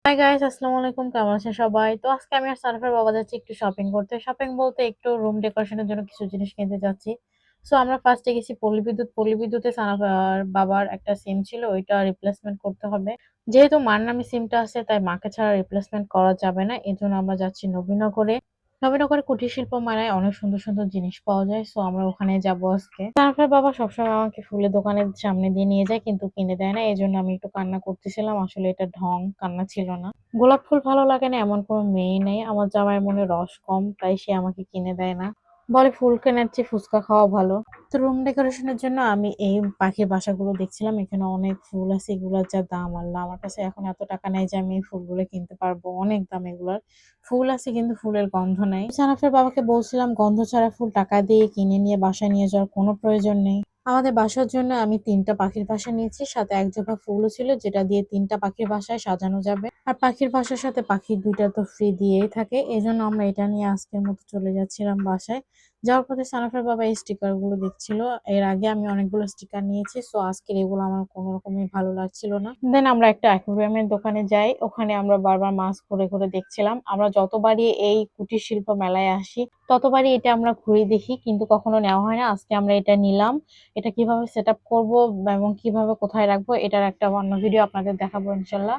Hi guys, আসসালামু আলাইকুম। কেমন আছেন সবাই? তো আজকে আমি আর সানফের বাবা যাচ্ছি একটু শপিং করতে। শপিং বলতে একটু রুম ডেকোরেশনের জন্য কিছু জিনিস কিনতে যাচ্ছি। সো আমরা ফার্স্টে গেছি পল্লী বিদ্যুৎ। পল্লী বিদ্যুতে সানাফার বাবার একটা সিম ছিল, ওইটা রিপ্লেসমেন্ট করতে হবে। যেহেতু মার নামে সিমটা আছে তাই মাকে ছাড়া রিপ্লেসমেন্ট করা যাবে না। এজন্য আমরা যাচ্ছি নবীনগরে। নবীনগরে কুটির শিল্প মেলায় অনেক সুন্দর সুন্দর জিনিস পাওয়া যায়। সো আমরা ওখানে যাবো আজকে। সানাফের বাবা সবসময় আমাকে ফুলের দোকানের সামনে দিয়ে নিয়ে যায় কিন্তু কিনে দেয় না। এজন্য আমি একটু কান্না করতেছিলাম। আসলে এটা ঢং, কান্না ছিল না। গোলাপ ফুল ভালো লাগে না এমন কোনো মেয়ে নেই। আমার জামাইয়ের মনে রস কম, তাই সে আমাকে কিনে দেয় না। বলে ফুল কেনার চেয়ে ফুচকা খাওয়া ভালো। তো রুম ডেকোরেশনের জন্য আমি এই পাখির বাসাগুলো দেখছিলাম। এখানে অনেক ফুল আছে, এগুলোর যা দাম আল্লাহ! আমার কাছে এখন এত টাকা নাই যে আমি এই ফুলগুলো কিনতে পারবো। অনেক দাম এগুলার। ফুল আছে কিন্তু ফুলের গন্ধ নাই। সানাফের বাবাকে বলছিলাম গন্ধ ছাড়া ফুল টাকা দিয়ে কিনে নিয়ে বাসায় নিয়ে যাওয়ার কোনো প্রয়োজন নেই। আমাদের বাসার জন্য আমি ৩টা পাখির বাসা নিয়েছি। সাথে এক জোড়া ফুলও ছিল যেটা দিয়ে ৩টা পাখির বাসায় সাজানো যাবে। আর পাখির বাসার সাথে পাখির ২টা তো ফ্রি দিয়েই থাকে। এজন্য আমরা এটা নিয়ে আজকের মতো চলে যাচ্ছিলাম বাসায়। যাওয়ার পথে সানাফের বাবা এই স্টিকার গুলো দেখছিল। এর আগে আমি অনেকগুলো স্টিকার নিয়েছি। সো আজকের এগুলো আমার কোনো রকমই ভালো লাগছিল না। দেন আমরা একটা অ্যাকুয়ারিয়ামের দোকানে যাই। ওখানে আমরা বারবার মাছ ঘুরে ঘুরে দেখছিলাম। আমরা যতবারই এই কুটির শিল্প মেলায় আসি ততবারই এটা আমরা ঘুরে দেখি কিন্তু কখনো নেওয়া হয় না। আজকে আমরা এটা নিলাম। এটা কিভাবে সেট আপ করবো এবং কিভাবে কোথায় রাখবো এটার একটা অন্য ভিডিও আপনাদের দেখাবো ইনশাল্লাহ।